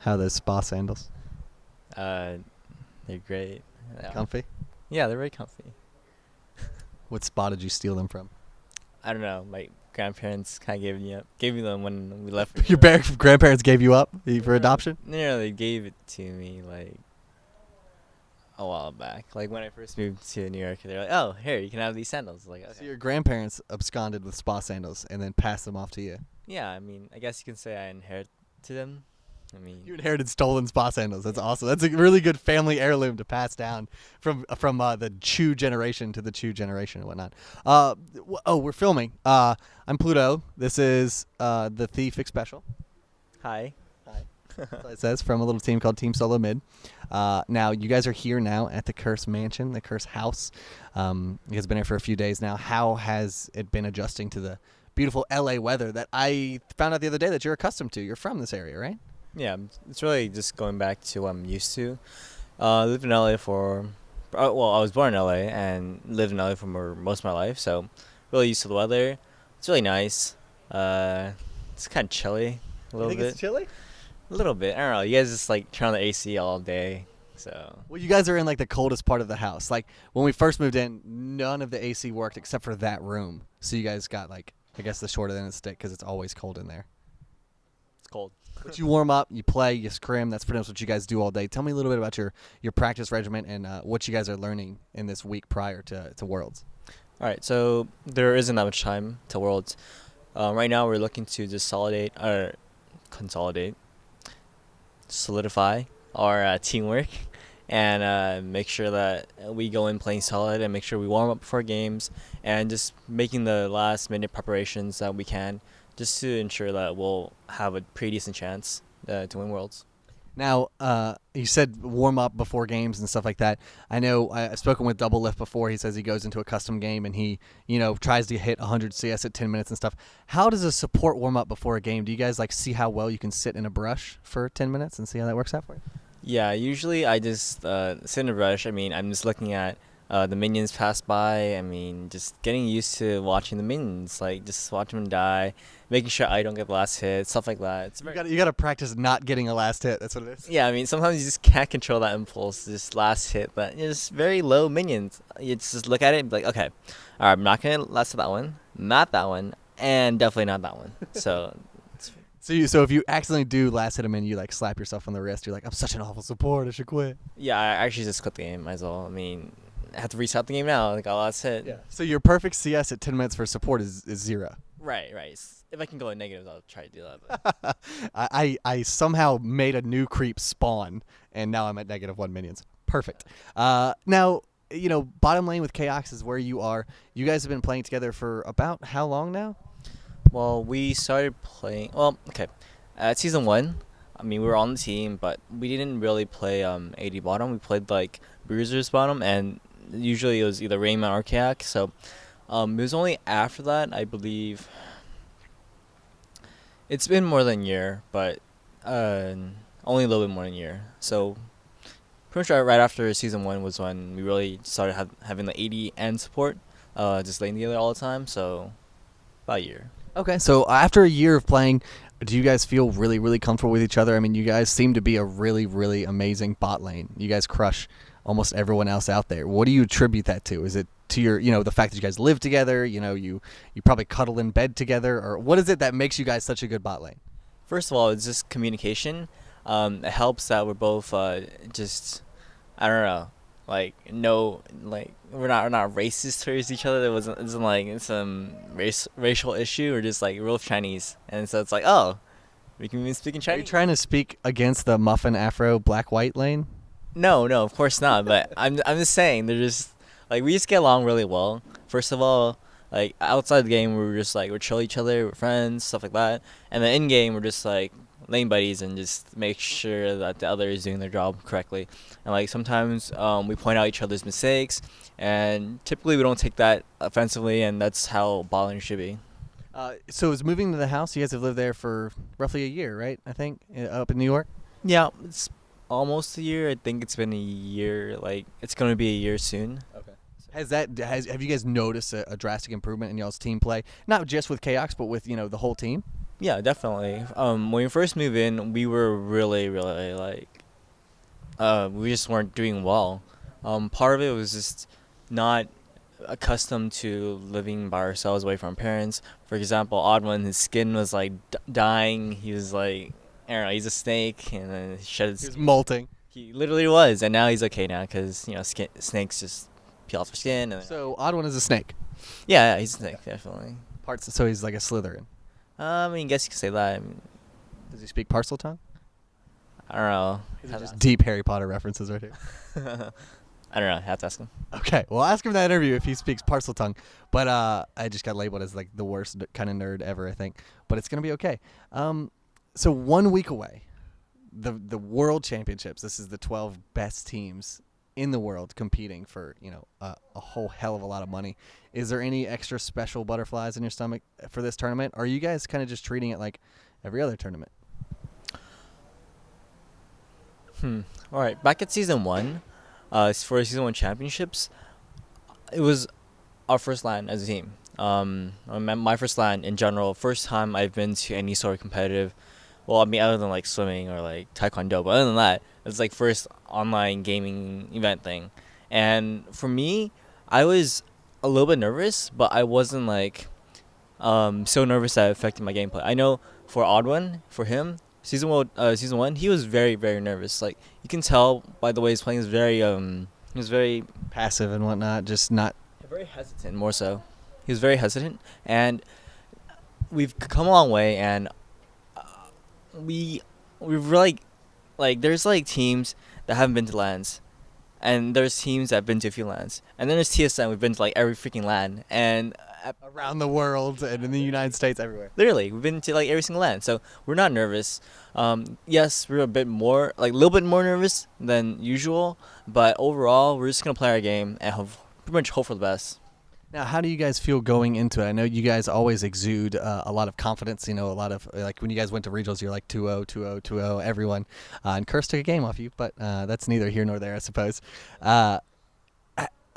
How are those spa sandals? Uh, they're great. Yeah. Comfy? Yeah, they're very comfy. What spa did you steal them from? I don't know. My grandparents kind of gave me them when we left. For Your New York. grandparents gave you up for No, adoption? no, they gave it to me like a while back. Like when I first moved to New York, they're like, "Oh, here, you can have these sandals." Like, So okay. your grandparents absconded with spa sandals and then passed them off to you. Yeah, I mean, I guess you can say I inherited them. I mean, You inherited stolen spa sandals. That's awesome. That's a really good family heirloom to pass down from the Chew generation to the Chew generation and whatnot. We're filming. I'm Pluto. This is the Thief Xpecial. hi. That's what it says, from a little team called Team Solo Mid. Now, you guys are here now at the Curse Mansion, the Curse House. You guys have been here for a few days now. How has it been adjusting to the beautiful LA weather that I found out the other day that you're accustomed to? You're from this area, right? Yeah, it's really just going back to what I'm used to. Lived in LA for, well, I was born in LA and lived in LA for most of my life, so really used to the weather. It's really nice. It's kind of chilly a little bit. Chilly? A little bit. I don't know. You guys just like turn on the AC all day, so. Well, you guys are in like the coldest part of the house. Like when we first moved in, none of the AC worked except for that room. So you guys got like, I guess, the short end of the stick because it's always cold in there. It's cold. But you warm up, you play, you scrim. That's pretty much what you guys do all day. Tell me a little bit about your practice regimen and what you guys are learning in this week prior to Worlds. All right, so there isn't that much time to Worlds. Right now, we're looking to just solidify our teamwork, and make sure that we go in playing solid and make sure we warm up before games and just making the last minute preparations that we can just to ensure that we'll have a pretty decent chance to win Worlds. Now, you said warm up before games and stuff like that. I know I've spoken with Double Lift before. He says he goes into a custom game and he, tries to hit 100 CS at 10 minutes and stuff. How does a support warm up before a game? Do you guys like see how well you can sit in a brush for 10 minutes and see how that works out for you? Yeah, usually I just sit in a rush. I mean, I'm just looking at the minions pass by. I mean, just getting used to watching the minions, like just watching them die, making sure I don't get the last hit, stuff like that. It's You got to practice not getting a last hit. That's what it is. yeah, I mean, sometimes you just can't control that impulse, this last hit, but it's very low minions. You just look at it and be like, okay, all right, I'm not going to last hit that one, not that one, and definitely not that one. So So if you accidentally do last hit him and you like slap yourself on the wrist, you're like, I'm such an awful support. I should quit. yeah, I actually just quit the game, might as well. I mean, I have to restart the game now. Like, last hit. Yeah. So your perfect CS at 10 minutes for support is 0. Right. If I can go in negatives, I'll try to do that. But. I somehow made a new creep spawn, and now I'm at -1 minions. Perfect. Now, bottom lane with Chaos is where you are. You guys have been playing together for about how long now? Well, we started playing. Well, okay. At season 1, I mean, we were on the team, but we didn't really play AD bottom. We played like Bruisers bottom, and usually it was either Rayman or Kayak. So it was only after that, I believe. It's been more than a year, but only a little bit more than a year. So pretty much right after season 1 was when we really started having the AD and support just laying together all the time. So about a year. Okay, so after a year of playing, do you guys feel really, really comfortable with each other? I mean, you guys seem to be a really, really amazing bot lane. You guys crush almost everyone else out there. What do you attribute that to? Is it to your, the fact that you guys live together? You probably cuddle in bed together, or what is it that makes you guys such a good bot lane? First of all, it's just communication. It helps that we're both just, I don't know, like we're not racist towards each other. It wasn't like some racial issue. We're just like real Chinese, and so it's like, oh, we can even speak in Are Chinese. you trying to speak against the muffin afro black white lane? No, of course not. But I'm just saying they're just like we just get along really well. First of all, like outside the game, we're just like we're chill each other, we're friends, stuff like that. And then in game, we're just like lane buddies and just make sure that the other is doing their job correctly. And like sometimes we point out each other's mistakes, and typically we don't take that offensively, and that's how balling should be. So is moving to the house, you guys have lived there for roughly a year, right? I think, up in New York? Yeah, it's almost a year. I think it's been a year. Like it's gonna be a year soon. Okay. Have you guys noticed a drastic improvement in y'all's team play? Not just with Chaos, but with, the whole team? Yeah, definitely. When we first moved in, we were really, really like, we just weren't doing well. Part of it was just not accustomed to living by ourselves away from our parents. For example, Odd One, his skin was like dying. He was like, I don't know, he's a snake, and then he shed his He was skin. molting. He literally was, and now he's okay now because snakes just peel off their skin. And So Odd One is a snake. yeah, he's a snake definitely. Parts. So he's like a Slytherin. I mean, guess you could say that. I mean, Does he speak parcel tongue? I don't know. These are just deep Harry Potter references right here. I don't know. I have to ask him. Okay, well, ask him in that interview if he speaks parcel tongue. But I just got labeled as like the worst kind of nerd ever, I think. But it's gonna be okay. So 1 week away, the World Championships. This is the 12 best teams in the world competing for a whole hell of a lot of money. Is there any extra special butterflies in your stomach for this tournament? Or are you guys kind of just treating it like every other tournament? All right. Back at season one, for season one championships, it was our first LAN as a team. My first LAN in general. First time I've been to any sort of competitive. Well, I mean, other than like swimming or like taekwondo, but other than that, it's like first online gaming event thing. And for me, I was a little bit nervous, but I wasn't like so nervous that it affected my gameplay. I know for Odd One, for him, season one, he was very, very nervous. Like you can tell by the way he's playing. He was very Passive and whatnot, just not. very hesitant. More so, he was very hesitant, and we've come a long way. And we've really like there's like teams that haven't been to LANs, and there's teams that have been to a few LANs, and then there's TSM. We've been to like every freaking LAN, and Around the world and in the United States, everywhere. literally we've been to like every single LAN, so we're not nervous. Yes, we're a bit more like a little bit more nervous than usual, but overall we're just gonna play our game and pretty much hope for the best. Now, how do you guys feel going into it? I know you guys always exude a lot of confidence. A lot of like when you guys went to regionals, you're like 2-0, 2-0, 2-0, everyone. And Curse took a game off you, but that's neither here nor there, I suppose.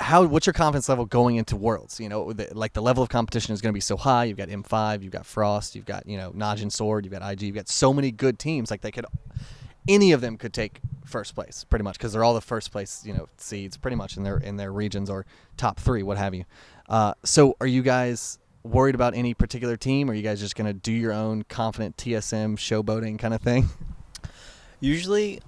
What's your confidence level going into Worlds? Like the level of competition is going to be so high. You've got M5, you've got Frost, you've got Najin Sword, you've got IG, you've got so many good teams. Like any of them could take first place pretty much because they're all the first place seeds pretty much in their regions or top three, what have you. So are you guys worried about any particular team, or are you guys just going to do your own confident TSM showboating kind of thing? Usually,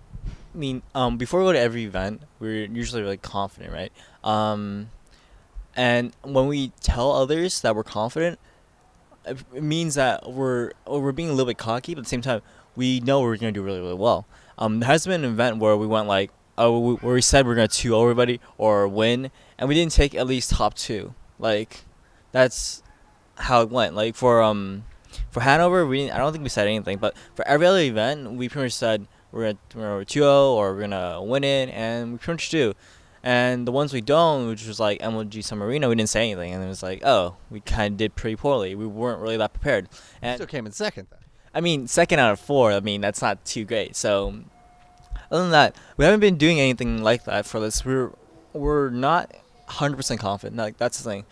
I mean, before we go to every event, we're usually really confident, right? And when we tell others that we're confident, it means that we're being a little bit cocky, but at the same time, we know we're gonna do really, really well. There has been an event where we went like, where we said we're gonna 2-0 everybody or win, and we didn't take at least top two. Like, that's how it went. Like for Hanover, I don't think we said anything, but for every other event, we pretty much said we're 2-0 or we're gonna win it, and we pretty much do. And the ones we don't, which was like MLG San Marino, we didn't say anything, and it was like, oh, we kind of did pretty poorly. We weren't really that prepared. And Still came in second, though. I mean, second out of four. I mean, that's not too great. So, other than that, we haven't been doing anything like that for this. We're not 100% confident. Like that's the thing.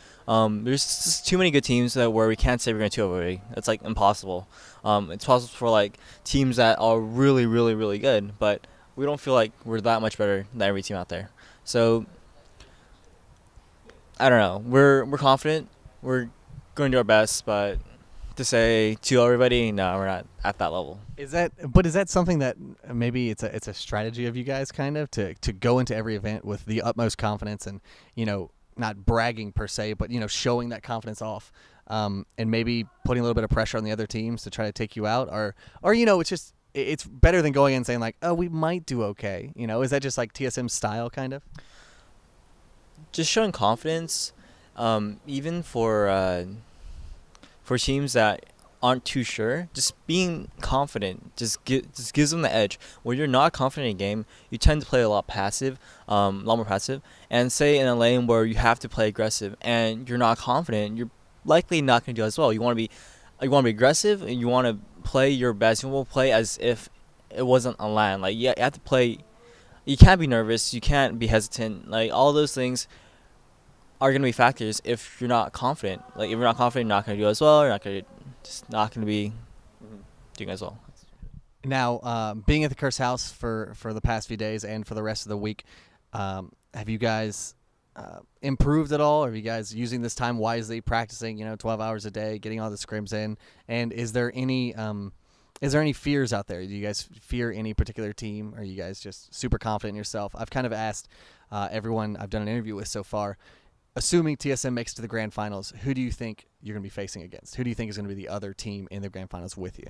There's just too many good teams where we can't say we're going to 2 already. It's like impossible. It's possible for like teams that are really, really, really good, but we don't feel like we're that much better than every team out there. So I don't know. We're confident. We're going to do our best, but to say to everybody, no, we're not at that level. Is that something that maybe it's a strategy of you guys kind of to go into every event with the utmost confidence and not bragging per se, but showing that confidence off, and maybe putting a little bit of pressure on the other teams to try to take you out, or it's better than going in and saying like, oh, we might do okay. Is that just like TSM style kind of? Just showing confidence, even for teams that aren't too sure, just being confident just gives them the edge. When you're not confident in a game, you tend to play a lot more passive. And say in a lane where you have to play aggressive and you're not confident, you're likely not going to do as well. You want to be aggressive and you want to play your best. You will play as if it wasn't a LAN. Like you have to play. You can't be nervous. You can't be hesitant. Like all those things are going to be factors if you're not confident. Like if you're not confident, you're not going to do as well. You're not going to be doing as well. Now, being at the Curse House for the past few days and for the rest of the week, have you guys improved at all? Are you guys using this time wisely, practicing, 12 hours a day, getting all the scrims in? And is there any fears out there? Do you guys fear any particular team? Or are you guys just super confident in yourself? I've kind of asked everyone I've done an interview with so far, assuming TSM makes it to the grand finals, who do you think you're going to be facing against? Who do you think is going to be the other team in the grand finals with you?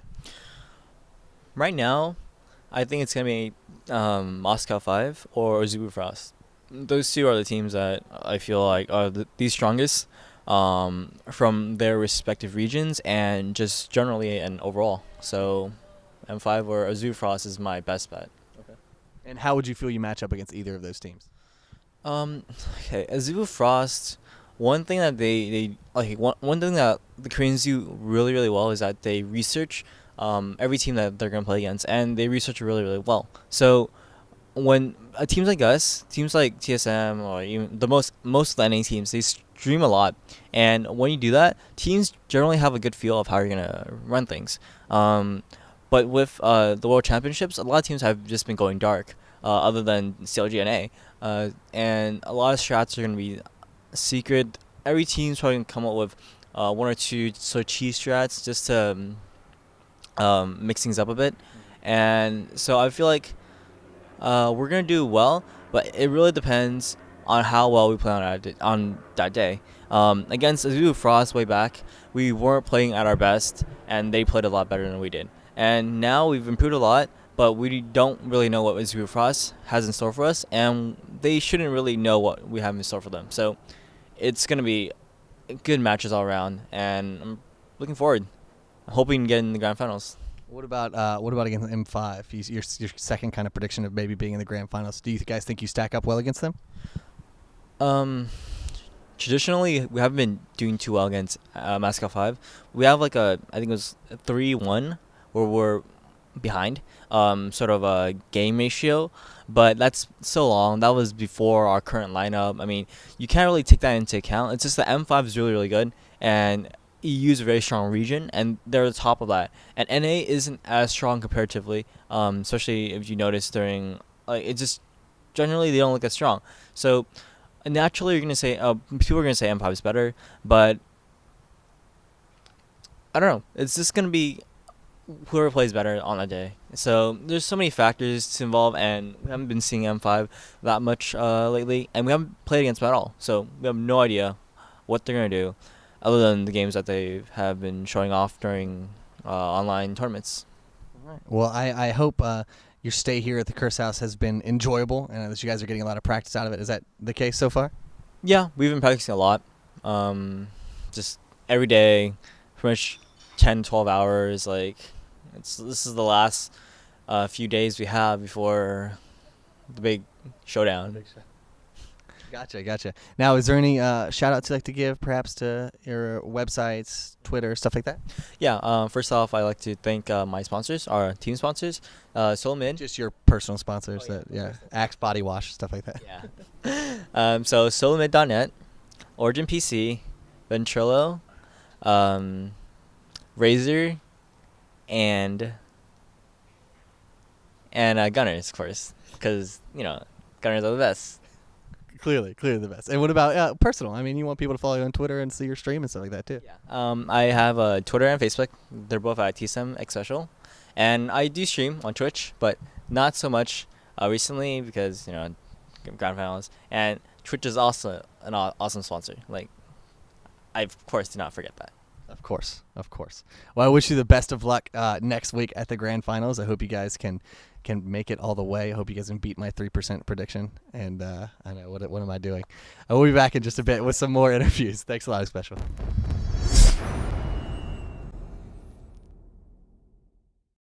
Right now, I think it's going to be Moscow 5 or Azubu Frost. Those two are the teams that I feel like are the strongest from their respective regions and just generally and overall. So M5 or Azubu Frost is my best bet. Okay. And how would you feel you match up against either of those teams? Okay, Azubu Frost, one thing that they like one thing that the Koreans do really, really well is that they research every team that they're going to play against, and they research really, really well. So when teams like us, teams like TSM, or even the most of the NA teams, they stream a lot, and when you do that, teams generally have a good feel of how you're going to run things. But with the World Championships, a lot of teams have just been going dark, other than CLG and A, and a lot of strats are going to be secret. Every team's probably going to come up with one or two sort of cheese strats just to mix things up a bit. And so I feel like we're going to do well, but it really depends on how well we play on that day. Against Azubu Frost way back, we weren't playing at our best, and they played a lot better than we did. And now we've improved a lot, but we don't really know what Azubu Frost has in store for us, and they shouldn't really know what we have in store for them. So it's going to be good matches all around, and I'm looking forward. Hoping to get in the grand finals. What about against M5? Your second kind of prediction of maybe being in the grand finals. Do you guys think you stack up well against them? Traditionally, we haven't been doing too well against Moscow 5. We have like I think it was 3-1 where we're behind, sort of a game ratio, but that's so long. That was before our current lineup. I mean, you can't really take that into account. It's just that M5 is really, really good, and EU is a very strong region, and they're the top of that. And NA isn't as strong comparatively, especially if you notice during it just generally they don't look as strong. So naturally, you're gonna say people are gonna say M5 is better, but I don't know. It's just gonna be whoever plays better on that day. So there's so many factors to involve, and we haven't been seeing M5 that much lately, and we haven't played against them at all. So we have no idea what they're gonna do, other than the games that they have been showing off during online tournaments. All right. Well, I hope your stay here at the Curse House has been enjoyable, and that you guys are getting a lot of practice out of it. Is that the case so far? Yeah, we've been practicing a lot. Just every day, pretty much 10, 12 hours. This is the last few days we have before the big showdown. Gotcha. Now, is there any shout-outs you'd like to give, perhaps, to your websites, Twitter, stuff like that? Yeah, first off, I'd like to thank my sponsors, our team sponsors, Solomid. Just your personal sponsors, Axe Body Wash, stuff like that. Yeah. So Solomid.net, Origin PC, Ventrilo, Razer, and Gunners, of course, because, Gunners are the best. Clearly the best. And what about personal? I mean, you want people to follow you on Twitter and see your stream and stuff like that too. Yeah. I have Twitter and Facebook. They're both at TSM Xpecial, and I do stream on Twitch, but not so much recently because grand finals. And Twitch is also an awesome sponsor. I of course do not forget that. Of course. Well, I wish you the best of luck next week at the grand finals. I hope you guys can make it all the way. I hope you guys can beat my 3% prediction. And I know, what am I doing? I will be back in just a bit with some more interviews. Thanks a lot, Xpecial.